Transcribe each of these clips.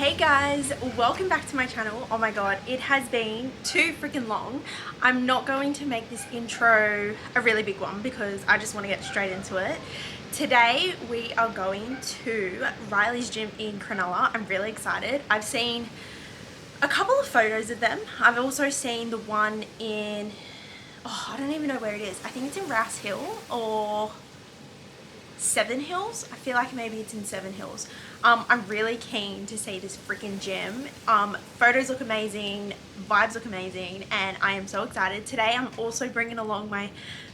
Hey guys, welcome back to my channel. Oh my god, it has been too freaking long. I'm not going to make this intro a really big one because I just want to get straight into it. Today we are going to Riley's gym in Cronulla. I'm really excited. I've seen a couple of photos of them. I've also seen the one in, I don't even know where it is. I think it's in Rouse Hill or Seven Hills. I feel like maybe it's in Seven Hills. I'm really keen to see this freaking gym. Photos look amazing, vibes look amazing, and I am so excited. Today I'm also bringing along my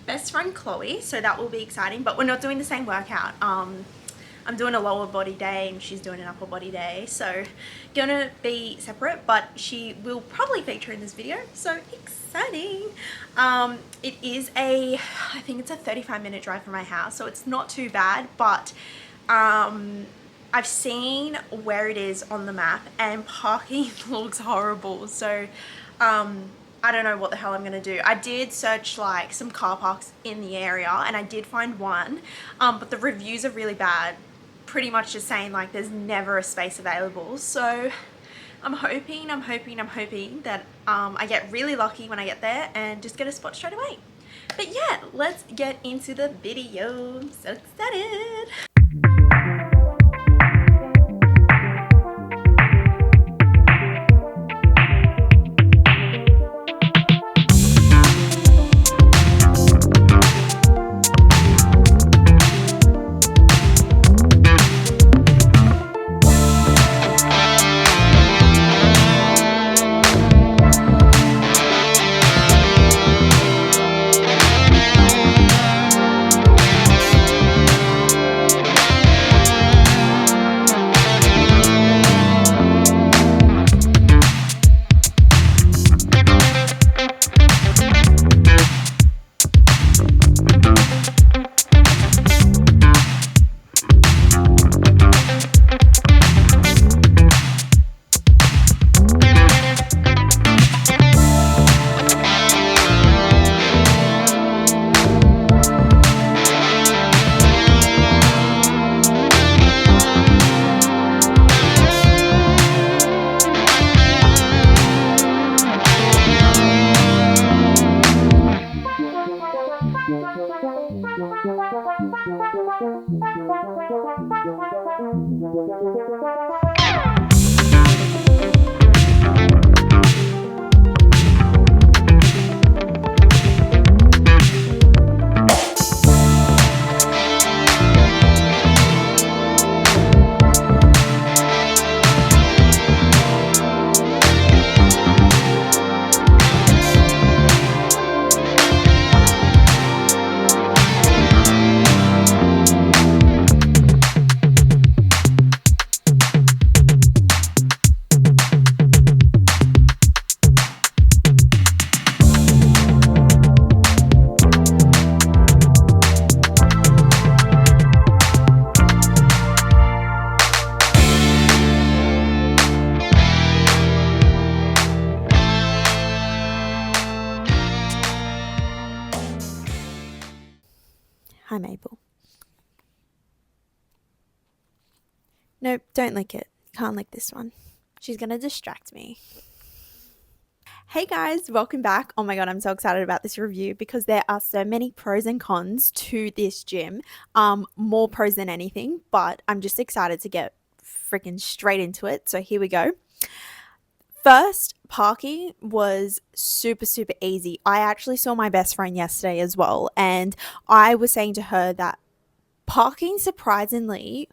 best friend Chloe, so that will be exciting, but we're not doing the same workout. I'm doing a lower body day and she's doing an upper body day, so gonna be separate, but she will probably feature in this video, so exciting. It is I think it's a 35-minute drive from my house, so it's not too bad, but I've seen where it is on the map and parking looks horrible, so I don't know what the hell I'm gonna do. I did search like some car parks in the area and I did find one, but the reviews are really bad, pretty much just saying like there's never a space available. So I'm hoping that I get really lucky when I get there and just get a spot straight away. But yeah, let's get into the video. I'm so excited. Hi, Mabel. Nope, don't lick it. Can't lick this one. She's gonna distract me. Hey guys, welcome back. Oh my god, I'm so excited about this review because there are so many pros and cons to this gym. More pros than anything, but I'm just excited to get freaking straight into it. So here we go. First, parking was super easy. I actually saw my best friend yesterday as well, and I was saying to her that parking surprisingly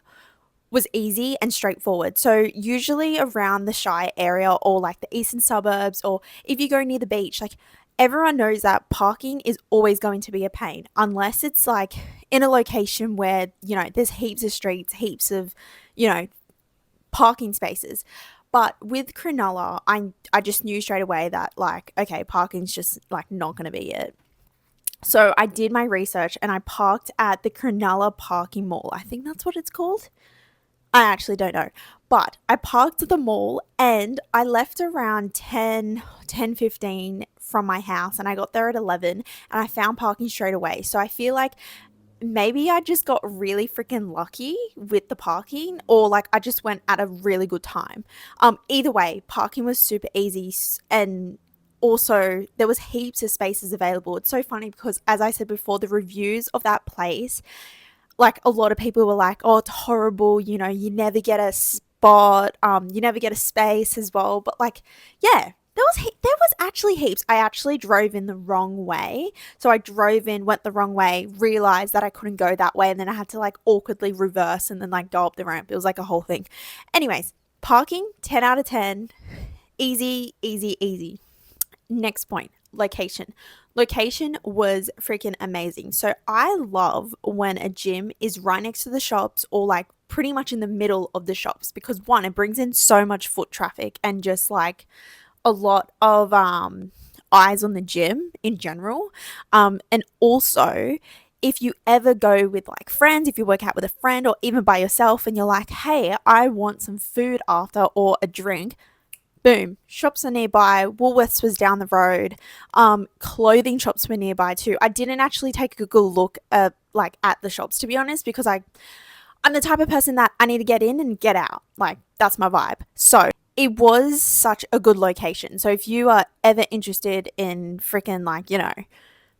was easy and straightforward. So usually around the Shire area or like the eastern suburbs, or if you go near the beach, like everyone knows that parking is always going to be a pain unless it's like in a location where, you know, there's heaps of streets, heaps of, you know, parking spaces. But with Cronulla, I just knew straight away that like, okay, parking's just like not going to be it. So I did my research and I parked at the Cronulla parking mall. I think that's what it's called. I actually don't know. But I parked at the mall and I left around 10:15 from my house and I got there at 11 and I found parking straight away. So I feel like maybe I just got really freaking lucky with the parking, or like I just went at a really good time. Either way, parking was super easy, and also there was heaps of spaces available. It's so funny because, as I said before, the reviews of that place, like a lot of people were like, oh, it's horrible, you know, you never get a spot, you never get a space as well. But like, yeah, there was actually heaps. I actually drove in the wrong way. So I drove in, went the wrong way, realized that I couldn't go that way, and then I had to like awkwardly reverse and then like go up the ramp. It was like a whole thing. Anyways, parking, 10 out of 10. Easy, easy, easy. Next point, location. Location was freaking amazing. So I love when a gym is right next to the shops, or like pretty much in the middle of the shops, because one, it brings in so much foot traffic and just like a lot of eyes on the gym in general. And also, if you ever go with like friends, if you work out with a friend or even by yourself and you're like, hey, I want some food after or a drink, boom, shops are nearby. Woolworths was down the road. Clothing shops were nearby too. I didn't actually take a good look at the shops, to be honest, because I'm the type of person that I need to get in and get out. Like, that's my vibe. So it was such a good location. So if you are ever interested in freaking like, you know,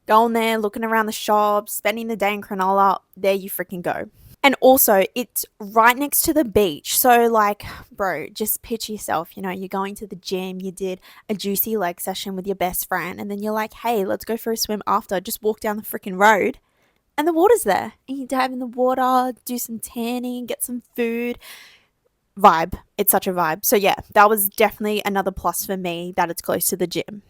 going there, looking around the shops, spending the day in Cronulla, there you freaking go. And also, it's right next to the beach. So, like, bro, just picture yourself, you know, you're going to the gym, you did a juicy leg session with your best friend, and then you're like, hey, let's go for a swim after. Just walk down the freaking road, and the water's there. And you dive in the water, do some tanning, get some food. Vibe. It's such a vibe. So, yeah, that was definitely another plus for me that it's close to the gym.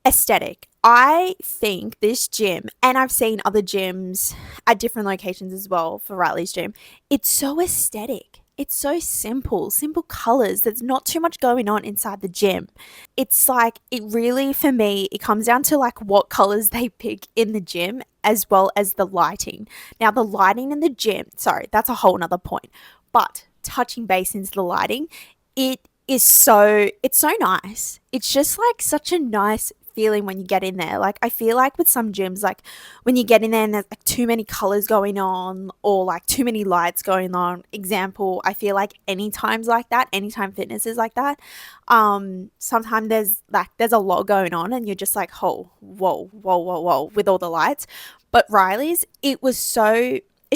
Aesthetic. I think this gym, and I've seen other gyms at different locations as well for Riley's gym, it's so aesthetic. It's so simple, simple colors. There's not too much going on inside the gym. It's like, it really, for me, it comes down to like what colors they pick in the gym as well as the lighting. Now, the lighting in the gym, sorry, that's a whole nother point. But touching base into the lighting, it's so nice. It's just like such a nice feeling when you get in there. Like, I feel like with some gyms, like when you get in there and there's like too many colors going on or like too many lights going on. Example, I feel like anytime's like that, anytime fitness is like that. Sometimes there's a lot going on and you're just like, oh, whoa, with all the lights. But Riley's, it's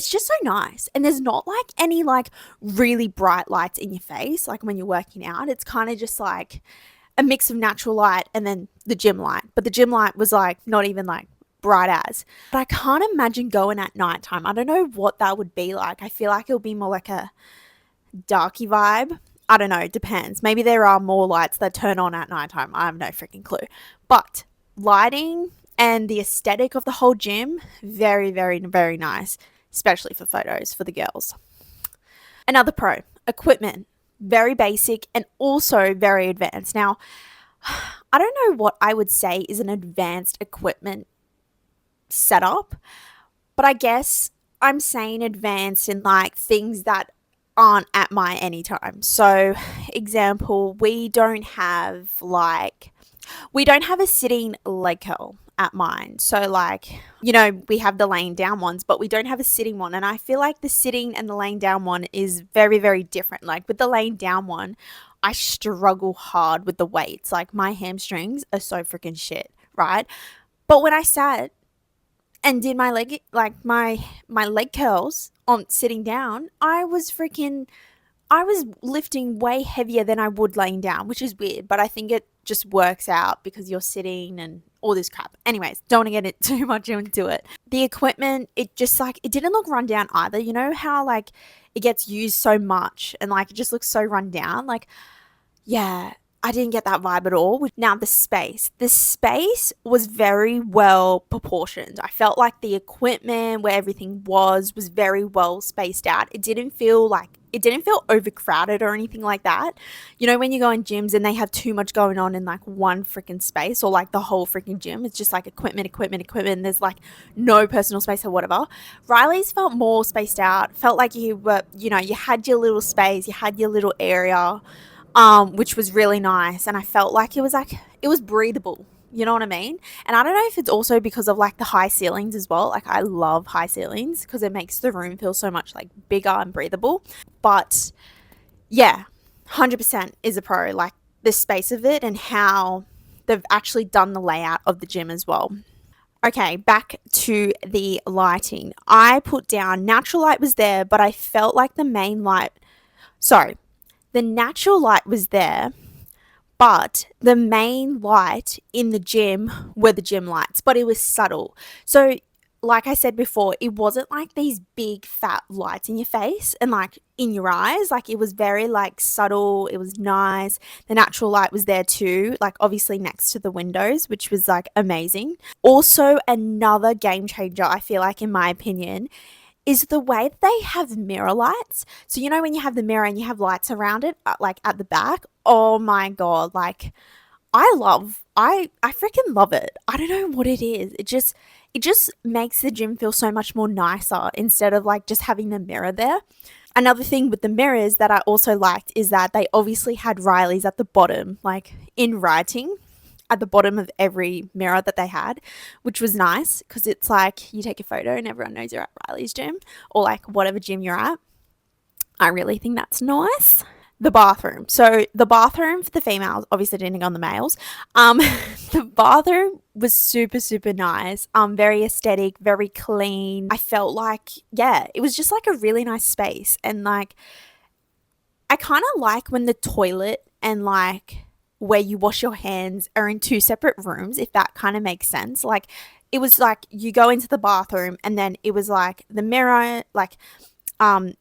just so nice. And there's not like any like really bright lights in your face. Like when you're working out, it's kind of just like a mix of natural light and then the gym light. But the gym light was like not even like bright as. But I can't imagine going at nighttime. I don't know what that would be like. I feel like it'll be more like a darky vibe. I don't know. It depends. Maybe there are more lights that turn on at nighttime. I have no freaking clue. But lighting and the aesthetic of the whole gym, very, very, very nice, especially for photos for the girls. Another pro, equipment. Very basic and also very advanced. Now, I don't know what I would say is an advanced equipment setup, but I guess I'm saying advanced in like things that aren't at my anytime. So, example, we don't have a sitting leg curl at mine. So like, you know, we have the laying down ones, but we don't have a sitting one. And I feel like the sitting and the laying down one is very, very different. Like with the laying down one, I struggle hard with the weights. Like my hamstrings are so freaking shit, right? But when I sat and did my leg, like my leg curls on sitting down, I was lifting way heavier than I would laying down, which is weird, but I think it just works out because you're sitting and all this crap. Anyways, don't want to get it too much into it. The equipment, it just like, it didn't look run down either. You know how like it gets used so much and like it just looks so run down? Like, yeah, I didn't get that vibe at all. Now, the space was very well proportioned. I felt like the equipment where everything was very well spaced out. It didn't feel overcrowded or anything like that. You know, when you go in gyms and they have too much going on in like one freaking space, or like the whole freaking gym, it's just like equipment. There's like no personal space or whatever. Riley's felt more spaced out, felt like you were, you know, you had your little space, you had your little area, which was really nice. And I felt like it was breathable. You know what I mean? And I don't know if it's also because of like the high ceilings as well. Like I love high ceilings because it makes the room feel so much like bigger and breathable. But yeah, 100% is a pro. Like the space of it and how they've actually done the layout of the gym as well. Okay, back to the lighting. I put down natural light was there, but I felt like the main light, sorry, the natural light was there, but the main light in the gym were the gym lights, but it was subtle. So, like I said before, it wasn't like these big fat lights in your face and like in your eyes. Like it was very like subtle. It was nice. The natural light was there too, like obviously next to the windows, which was like amazing. Also, another game changer, I feel like, in my opinion, is the way that they have mirror lights. So you know when you have the mirror and you have lights around it, like at the back. Oh my god! Like I freaking love it. I don't know what it is. It just makes the gym feel so much more nicer instead of like just having the mirror there. Another thing with the mirrors that I also liked is that they obviously had Riley's at the bottom, like in writing at the bottom of every mirror that they had, which was nice because it's like you take a photo and everyone knows you're at Riley's gym or like whatever gym you're at. I really think that's nice. The bathroom. So the bathroom for the females, obviously depending on the males, the bathroom was super, super nice. Very aesthetic, very clean. I felt like, yeah, it was just like a really nice space. And like I kind of like when the toilet and like where you wash your hands are in two separate rooms, if that kind of makes sense. Like it was like you go into the bathroom and then it was like the mirror, like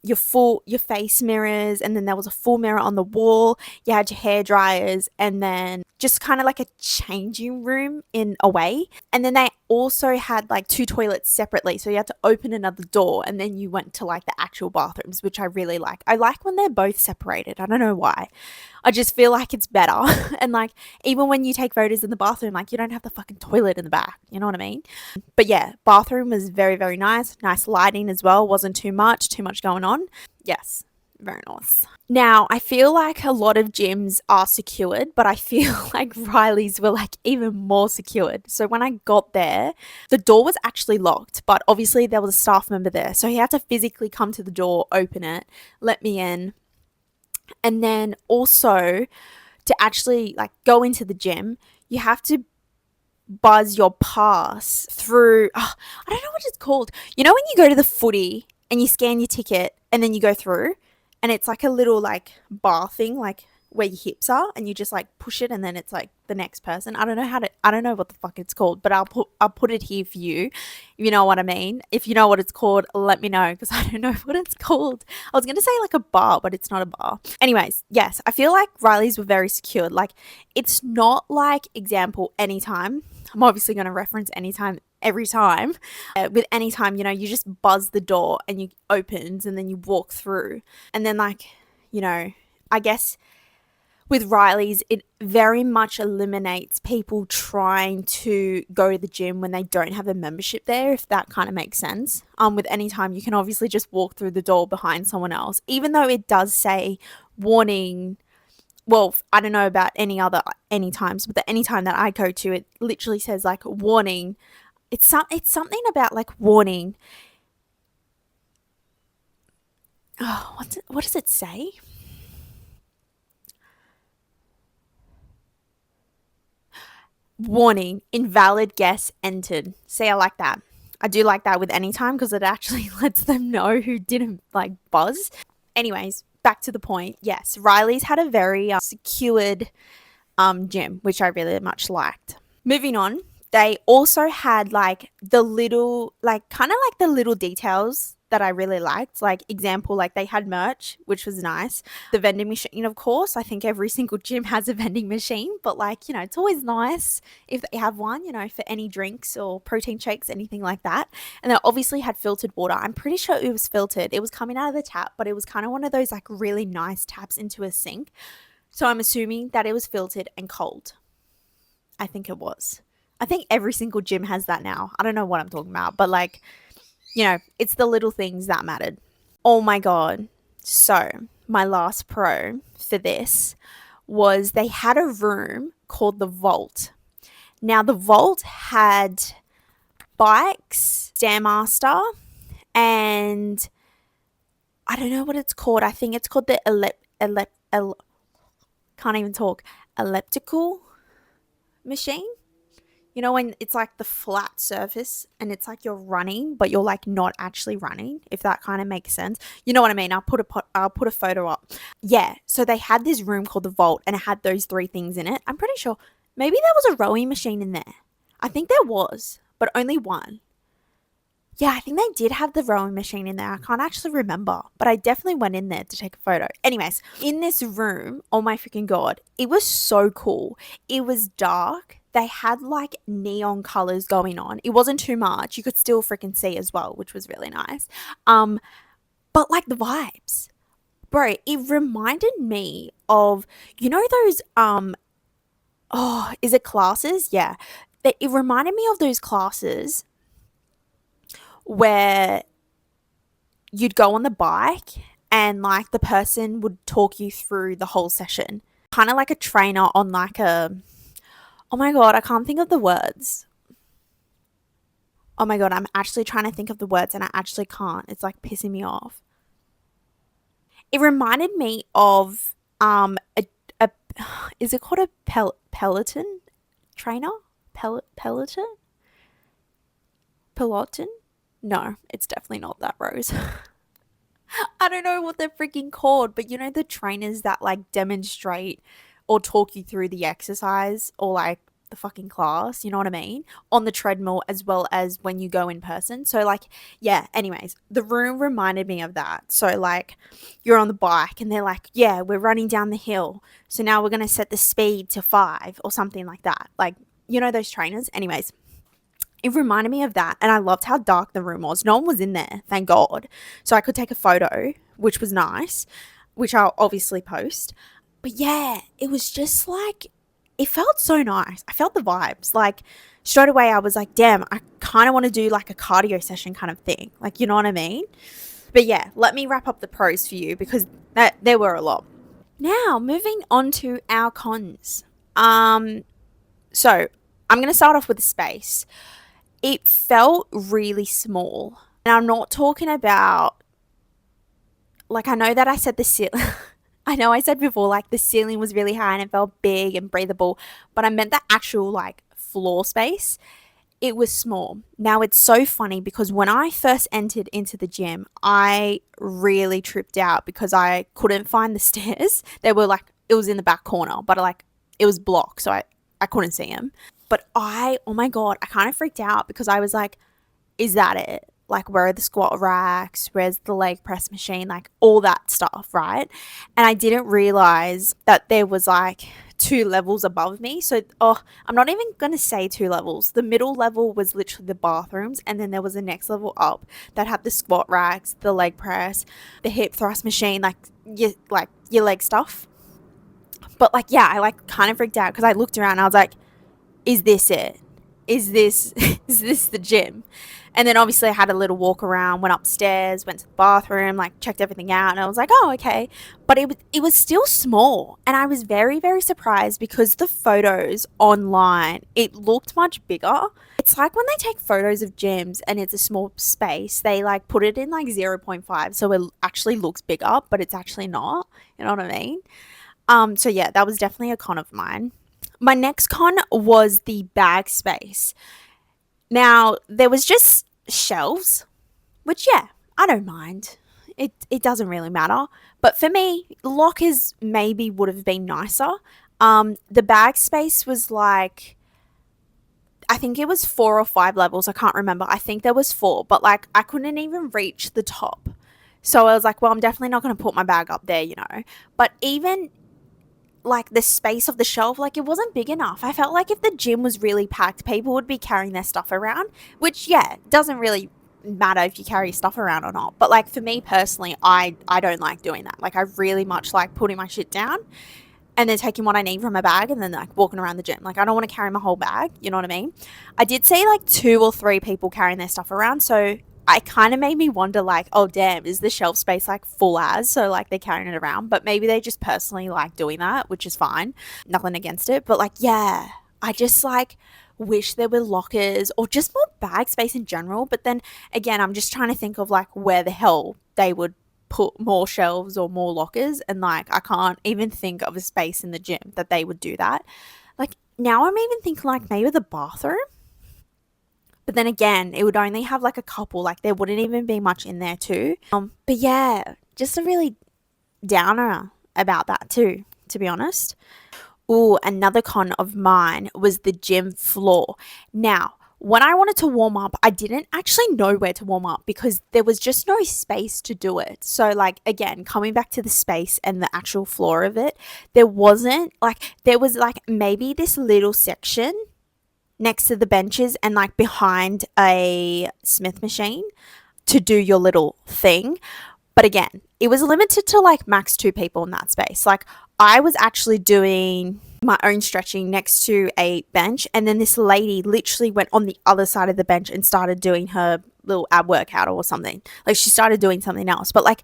your face mirrors, and then there was a full mirror on the wall. You had your hair dryers, and then just kind of like a changing room in a way. And then they also had like two toilets separately, so you had to open another door and then you went to like the actual bathrooms, which I really like. I like when they're both separated. I don't know why. I just feel like it's better. And like even when you take photos in the bathroom, like you don't have the fucking toilet in the back. You know what I mean? But yeah, bathroom was very, very nice. Nice lighting as well. Wasn't too much going on. Yes, very nice. Now, I feel like a lot of gyms are secured, but I feel like Riley's were like even more secured. So when I got there, the door was actually locked, but obviously there was a staff member there. So he had to physically come to the door, open it, let me in. And then also to actually like go into the gym, you have to buzz your pass through. Oh, I don't know what it's called. You know when you go to the footy and you scan your ticket and then you go through, and it's like a little like bar thing, like where your hips are, and you just like push it, and then it's like the next person. I don't know how to. I don't know what the fuck it's called, but I'll put it here for you. If you know what I mean. If you know what it's called, let me know because I don't know what it's called. I was gonna say like a bar, but it's not a bar. Anyways, yes, I feel like Riley's were very secured. Like it's not like example anytime. I'm obviously going to reference anytime every time. With anytime, you know, you just buzz the door and you opens and then you walk through. And then like, you know, I guess with Riley's, it very much eliminates people trying to go to the gym when they don't have a membership there, if that kind of makes sense. With Anytime, you can obviously just walk through the door behind someone else, even though it does say warning. Well, I don't know about any times, but the Anytime that I go to, it literally says like warning. It's something about like warning. Oh, what does it say? Warning, invalid guess entered. See, I like that. I do like that with Anytime because it actually lets them know who didn't like buzz. Anyways, back to the point. Yes, Riley's had a very secured gym, which I really much liked. Moving on, they also had like the little, like kind of like the little details that I really liked. Like example, like they had merch, which was nice. The vending machine, of course. I think every single gym has a vending machine, but like, you know, it's always nice if they have one, you know, for any drinks or protein shakes, anything like that. And they obviously had filtered water. I'm pretty sure it was filtered. It was coming out of the tap, but it was kind of one of those like really nice taps into a sink. So I'm assuming that it was filtered and cold. I think it was. I think every single gym has that now. I don't know what I'm talking about, but like, you know, it's the little things that mattered. Oh my God. So, my last pro for this was they had a room called the Vault. Now, the vault had bikes, Stairmaster, and I don't know what it's called. I think it's called the can't even talk, elliptical machine. You know, when it's like the flat surface and it's like you're running, but you're like not actually running, if that kind of makes sense. You know what I mean? I'll put a photo up. Yeah. So they had this room called the vault and it had those three things in it. I'm pretty sure maybe there was a rowing machine in there. I think there was, but only one. Yeah, I think they did have the rowing machine in there. I can't actually remember, but I definitely went in there to take a photo. Anyways, in this room, oh my freaking God, it was so cool. It was dark. They had like neon colors going on. It wasn't too much. You could still freaking see as well, which was really nice. But like the vibes, bro, it reminded me of, you know, those, oh, is it classes? Yeah. It reminded me of those classes where you'd go on the bike and like the person would talk you through the whole session. Kind of like a trainer on like a, oh my God, I can't think of the words. Oh my God, I'm actually trying to think of the words and I actually can't. It's like pissing me off. It reminded me of a is it called a peloton trainer? Peloton? Peloton? No, it's definitely not that, Rose. I don't know what they're freaking called, but you know the trainers that like demonstrate or talk you through the exercise or like the fucking class, you know what I mean? On the treadmill as well as when you go in person. So like, yeah, anyways, the room reminded me of that. So like you're on the bike and they're like, yeah, we're running down the hill. So now we're going to set the speed to 5 or something like that. Like, you know, those trainers. Anyways, it reminded me of that, and I loved how dark the room was. No one was in there, thank God. So I could take a photo, which was nice, which I'll obviously post. But yeah, it was just like, it felt so nice. I felt the vibes. Like, straight away, I was like, damn, I kind of want to do like a cardio session kind of thing. Like, you know what I mean? But yeah, let me wrap up the pros for you because there were a lot. Now, moving on to our cons. So I'm going to start off with the space. It felt really small. And I'm not talking about, like, I know that I said the ceiling. I know I said before, like, the ceiling was really high and it felt big and breathable, but I meant the actual, like, floor space. It was small. Now, it's so funny because when I first entered into the gym, I really tripped out because I couldn't find the stairs. They were, like, it was in the back corner, but, like, it was blocked, so I couldn't see them. But oh my God, I kind of freaked out because I was like, is that it? Like, where are the squat racks? Where's the leg press machine? Like, all that stuff, right? And I didn't realize that there was like 2 levels above me. So, I'm not even going to say 2 levels. The middle level was literally the bathrooms. And then there was the next level up that had the squat racks, the leg press, the hip thrust machine, like your leg stuff. But like, yeah, I like kind of freaked out because I looked around and I was like, is this it? Is this the gym? And then obviously I had a little walk around, went upstairs, went to the bathroom, like checked everything out, and I was like, oh, okay. But it was still small, and I was very, very surprised because the photos online, it looked much bigger. It's like when they take photos of gyms and it's a small space, they like put it in like 0.5, so it actually looks bigger, but it's actually not. You know what I mean? So yeah, that was definitely a con of mine. My next con was the bag space. Now, there was just shelves, which, yeah, I don't mind. It doesn't really matter. But for me, lockers maybe would have been nicer. The bag space was like, I think it was 4 or 5 levels. I can't remember. I think there was 4, but like I couldn't even reach the top. So I was like, well, I'm definitely not going to put my bag up there, you know. But even like the space of the shelf, like it wasn't big enough. I felt like if the gym was really packed, people would be carrying their stuff around, which, yeah, doesn't really matter if you carry stuff around or not. But like for me personally, I don't like doing that. Like I really much like putting my shit down and then taking what I need from my bag and then like walking around the gym. Like I don't want to carry my whole bag, you know what I mean? I did see like 2 or 3 people carrying their stuff around, so I kind of made me wonder like, oh damn, is the shelf space like full as? So like they're carrying it around, but maybe they just personally like doing that, which is fine. Nothing against it. But like, yeah, I just like wish there were lockers or just more bag space in general. But then again, I'm just trying to think of like where the hell they would put more shelves or more lockers, and like I can't even think of a space in the gym that they would do that. Like now I'm even thinking like maybe the bathroom. But then again, it would only have like a couple, like there wouldn't even be much in there too. But yeah, just a really downer about that too, to be honest. Ooh, another con of mine was the gym floor. Now, when I wanted to warm up, I didn't actually know where to warm up because there was just no space to do it. So, like, again, coming back to the space and the actual floor of it, there wasn't like, there was like maybe this little section next to the benches and like behind a Smith machine to do your little thing. But again, it was limited to like max 2 people in that space. Like I was actually doing my own stretching next to a bench, and then this lady literally went on the other side of the bench and started doing her little ab workout or something. Like she started doing something else, but like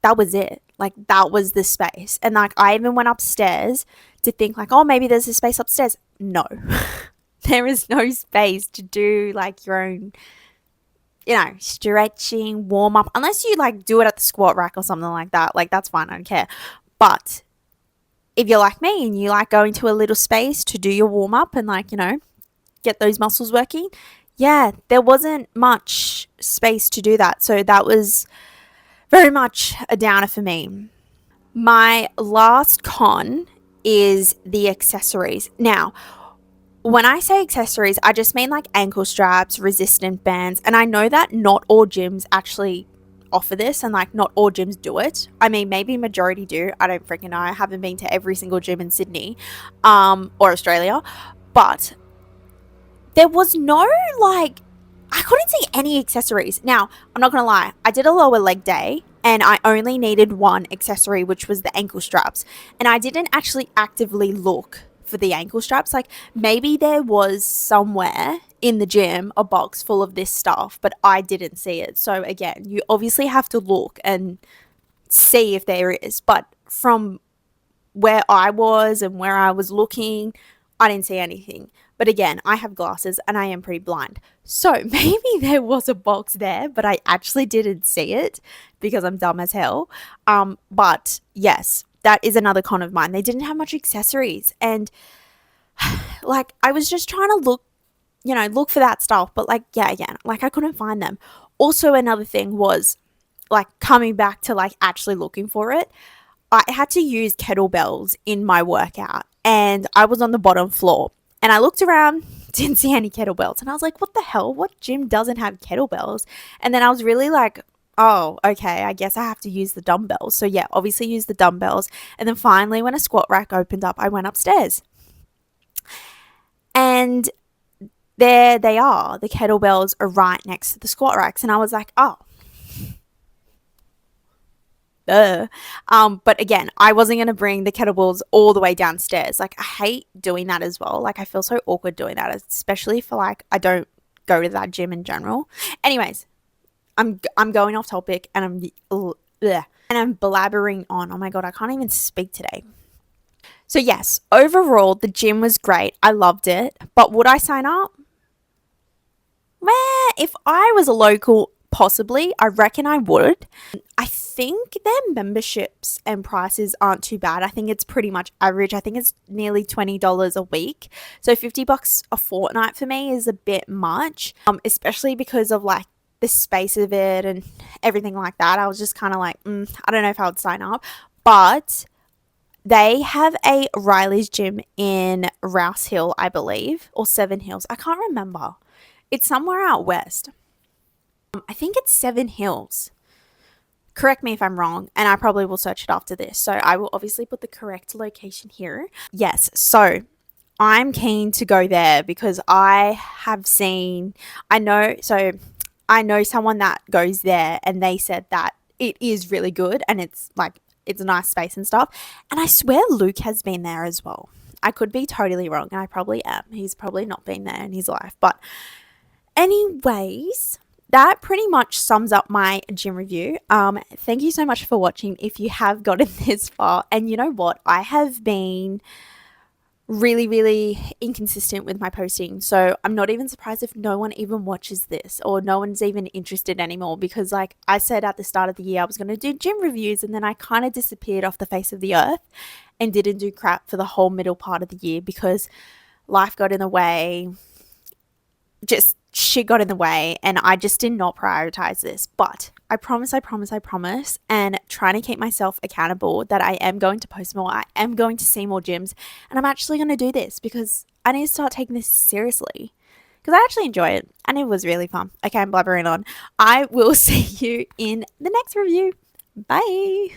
that was it. Like that was the space. And like I even went upstairs to think like, oh, maybe there's a space upstairs. No. There is no space to do like your own, stretching, warm up, unless you like do it at the squat rack or something like that. Like that's fine, I don't care. But if you're like me and you like going to a little space to do your warm up and like, get those muscles working, yeah, there wasn't much space to do that. So that was very much a downer for me. My last con is the accessories. Now, when I say accessories, I just mean like ankle straps, resistant bands, and I know that not all gyms actually offer this and like not all gyms do it. I mean, maybe majority do. I don't freaking know. I haven't been to every single gym in Sydney or Australia, but there was no like, I couldn't see any accessories. Now, I'm not going to lie. I did a lower leg day and I only needed one accessory, which was the ankle straps. And I didn't actually actively look for the ankle straps. Like maybe there was somewhere in the gym a box full of this stuff, but I didn't see it. So again, you obviously have to look and see if there is. But from where I was and where I was looking, I didn't see anything. But again, I have glasses and I am pretty blind. So maybe there was a box there, but I actually didn't see it because I'm dumb as hell. But yes, that is another con of mine. They didn't have much accessories. And like, I was just trying to look for that stuff. But like, yeah, like I couldn't find them. Also, another thing was like coming back to like actually looking for it. I had to use kettlebells in my workout and I was on the bottom floor and I looked around, didn't see any kettlebells. And I was like, what the hell? What gym doesn't have kettlebells? And then I was really like, oh, okay, I guess I have to use the dumbbells. So yeah, obviously use the dumbbells. And then finally, when a squat rack opened up, I went upstairs. And there they are. The kettlebells are right next to the squat racks. And I was like, oh. But again, I wasn't going to bring the kettlebells all the way downstairs. Like I hate doing that as well. Like I feel so awkward doing that, especially for like, I don't go to that gym in general. Anyways, I'm going off topic and I'm blabbering on. Oh my God, I can't even speak today. So yes, overall, the gym was great. I loved it. But would I sign up? Well, if I was a local, possibly, I reckon I would. I think their memberships and prices aren't too bad. I think it's pretty much average. I think it's nearly $20 a week. So $50 a fortnight for me is a bit much, especially because of like the space of it and everything like that. I was just kind of like, I don't know if I would sign up. But they have a Riley's gym in Rouse Hill, I believe, or Seven Hills. I can't remember. It's somewhere out west. I think it's Seven Hills. Correct me if I'm wrong, and I probably will search it after this. So I will obviously put the correct location here. Yes, so I'm keen to go there because I know someone that goes there and they said that it is really good and it's a nice space and stuff. And I swear Luke has been there as well. I could be totally wrong and I probably am. He's probably not been there in his life. But anyways, that pretty much sums up my gym review. Thank you so much for watching if you have gotten this far. And you know what? I have been really, really inconsistent with my posting. So I'm not even surprised if no one even watches this or no one's even interested anymore, because like I said at the start of the year, I was going to do gym reviews, and then I kind of disappeared off the face of the earth and didn't do crap for the whole middle part of the year because life got in the way, just shit got in the way, and I just did not prioritize this. But I promise, and trying to keep myself accountable that I am going to post more, I am going to see more gyms, and I'm actually going to do this because I need to start taking this seriously because I actually enjoy it and it was really fun. Okay, I'm blabbering on. I will see you in the next review. Bye.